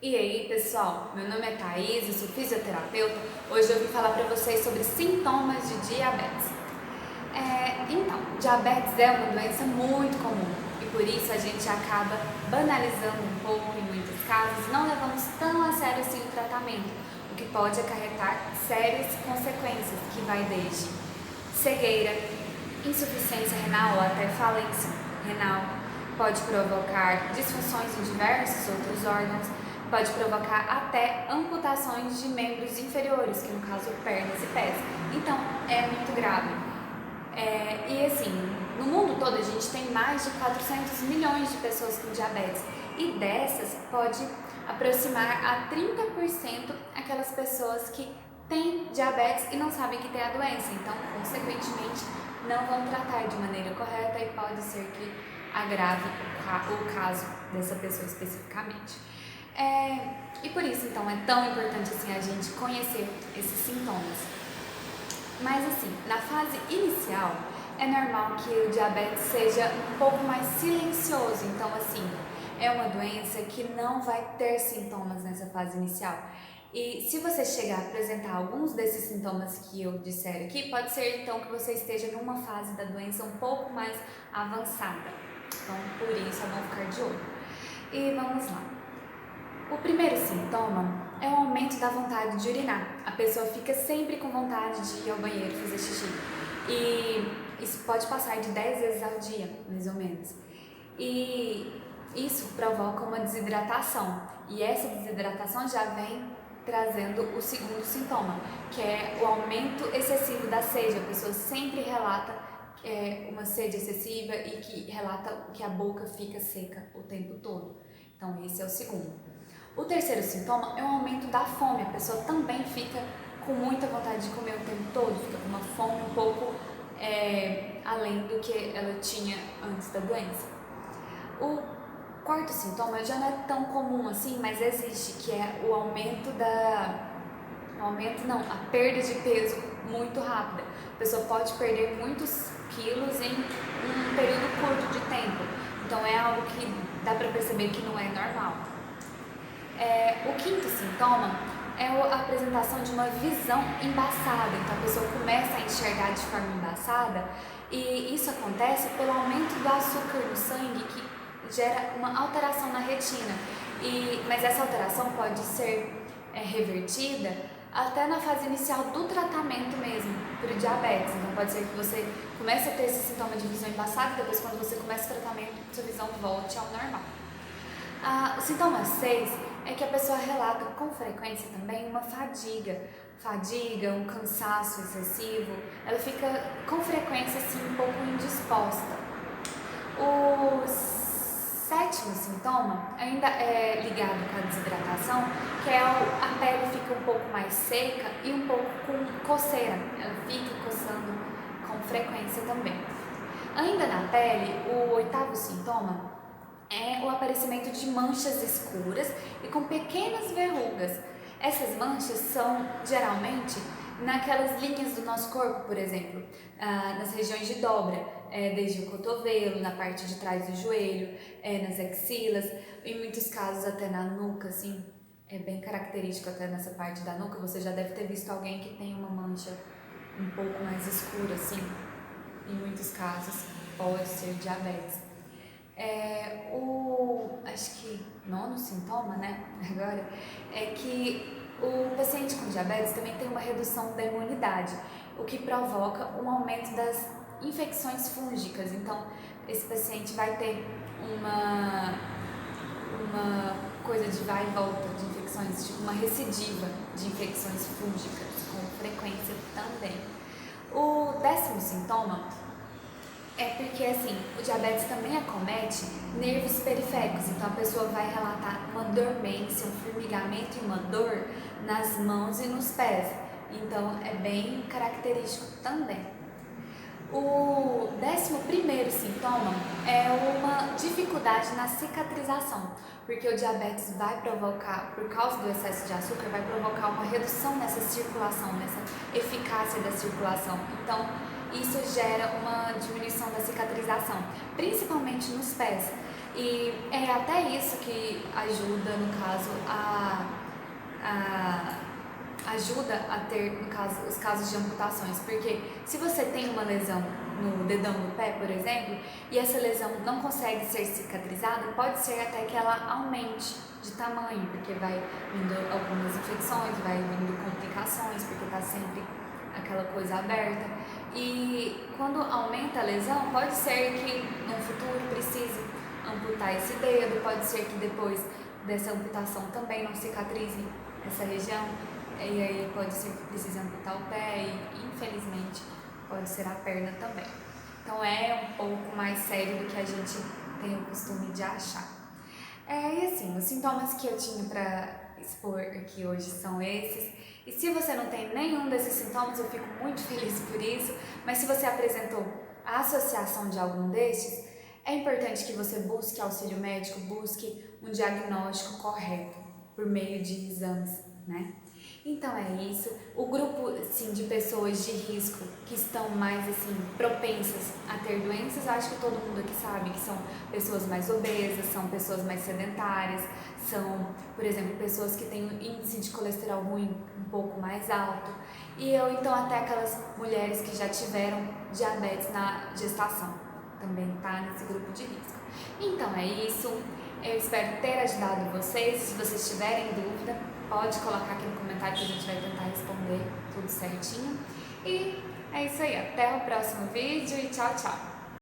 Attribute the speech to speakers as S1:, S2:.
S1: E aí, pessoal, meu nome é Thaís, eu sou fisioterapeuta. Hoje eu vim falar para vocês sobre sintomas de diabetes. Então, diabetes é uma doença muito comum e por isso a gente acaba banalizando um pouco em muitos casos, não levamos tão a sério assim o tratamento, o que pode acarretar sérias consequências, que vai desde cegueira, insuficiência renal ou até falência renal, pode provocar disfunções em diversos outros órgãos, pode provocar até amputações de membros inferiores, que no caso pernas e pés. Então é muito grave. E assim, no mundo todo a gente tem mais de 400 milhões de pessoas com diabetes e dessas pode aproximar a 30% aquelas pessoas que têm diabetes e não sabem que tem a doença, então consequentemente não vão tratar de maneira correta e pode ser que agrave o caso dessa pessoa especificamente. E por isso então é tão importante assim a gente conhecer esses sintomas. Mas assim, na fase inicial é normal que o diabetes seja um pouco mais silencioso, então assim, é uma doença que não vai ter sintomas nessa fase inicial. E se você chegar a apresentar alguns desses sintomas que eu disser aqui, pode ser então que você esteja numa fase da doença um pouco mais avançada. Então, por isso é bom ficar de olho. E vamos lá. O primeiro sintoma é o aumento da vontade de urinar. A pessoa fica sempre com vontade de ir ao banheiro fazer xixi. E isso pode passar de 10 vezes ao dia, mais ou menos. E isso provoca uma desidratação. E essa desidratação já vem trazendo o segundo sintoma, que é o aumento excessivo da sede. A pessoa sempre relata uma sede excessiva e que relata que a boca fica seca o tempo todo. Então esse é o segundo. O terceiro sintoma é o aumento da fome. A pessoa também fica com muita vontade de comer o tempo todo, fica com uma fome um pouco além do que ela tinha antes da doença. O quarto sintoma já não é tão comum assim, mas existe, que é o a perda de peso muito rápida. A pessoa pode perder muitos quilos em um período curto de tempo. Então é algo que dá para perceber que não é normal. O quinto sintoma é a apresentação de uma visão embaçada. Então a pessoa começa a enxergar de forma embaçada e isso acontece pelo aumento do açúcar no sangue, que gera uma alteração na retina. Mas essa alteração pode ser revertida até na fase inicial do tratamento mesmo, para o diabetes. Então pode ser que você comece a ter esse sintoma de visão embaçada e depois quando você começa o tratamento, sua visão volte ao normal. O sintoma 6 é que a pessoa relata com frequência também uma fadiga, um cansaço excessivo, ela fica com frequência assim um pouco indisposta. O sétimo sintoma ainda é ligado com a desidratação, que é a pele fica um pouco mais seca e um pouco com coceira, ela fica coçando com frequência também. Ainda na pele, o oitavo sintoma é o aparecimento de manchas escuras e com pequenas verrugas. Essas manchas são geralmente naquelas linhas do nosso corpo, por exemplo, nas regiões de dobra, desde o cotovelo, na parte de trás do joelho, nas axilas, em muitos casos até na nuca, assim, é bem característico até nessa parte da nuca. Você já deve ter visto alguém que tem uma mancha um pouco mais escura, assim, em muitos casos pode ser diabetes. Acho que nono sintoma, né, agora, é que o paciente com diabetes também tem uma redução da imunidade, o que provoca um aumento das infecções fúngicas. Então, esse paciente vai ter uma coisa de vai e volta de infecções, tipo uma recidiva de infecções fúngicas, com frequência também. O décimo sintoma é porque, assim, o diabetes também acomete nervos periféricos, então a pessoa vai relatar uma dormência, um formigamento e uma dor nas mãos e nos pés, então é bem característico também. O 11º sintoma é uma dificuldade na cicatrização, porque o diabetes vai provocar, por causa do excesso de açúcar, vai provocar uma redução nessa circulação, nessa eficácia da circulação. Então, isso gera uma diminuição da cicatrização, principalmente nos pés. E é até isso que ajuda, no caso, ajuda a ter, no caso, os casos de amputações, porque se você tem uma lesão no dedão do pé, por exemplo, e essa lesão não consegue ser cicatrizada, pode ser até que ela aumente de tamanho, porque vai vindo algumas infecções, vai vindo complicações, porque está sempre aquela coisa aberta. E quando aumenta a lesão, pode ser que no futuro precise amputar esse dedo, pode ser que depois dessa amputação também não cicatrize essa região, e aí pode ser que precise amputar o pé e infelizmente pode ser a perna também. Então é um pouco mais sério do que a gente tem o costume de achar. E assim, os sintomas que eu tinha para expor aqui hoje são esses. E se você não tem nenhum desses sintomas, eu fico muito feliz por isso, mas se você apresentou a associação de algum destes, é importante que você busque auxílio médico, busque um diagnóstico correto por meio de exames, né? Então é isso. O grupo, sim, de pessoas de risco que estão mais, assim, propensas a ter doenças, eu acho que todo mundo aqui sabe que são pessoas mais obesas, são pessoas mais sedentárias, são, por exemplo, pessoas que têm um índice de colesterol ruim um pouco mais alto, então até aquelas mulheres que já tiveram diabetes na gestação, também tá nesse grupo de risco. Então é isso. Eu espero ter ajudado vocês. Se vocês tiverem dúvida, pode colocar aqui no comentário que a gente vai tentar responder tudo certinho. E é isso aí, até o próximo vídeo e tchau, tchau!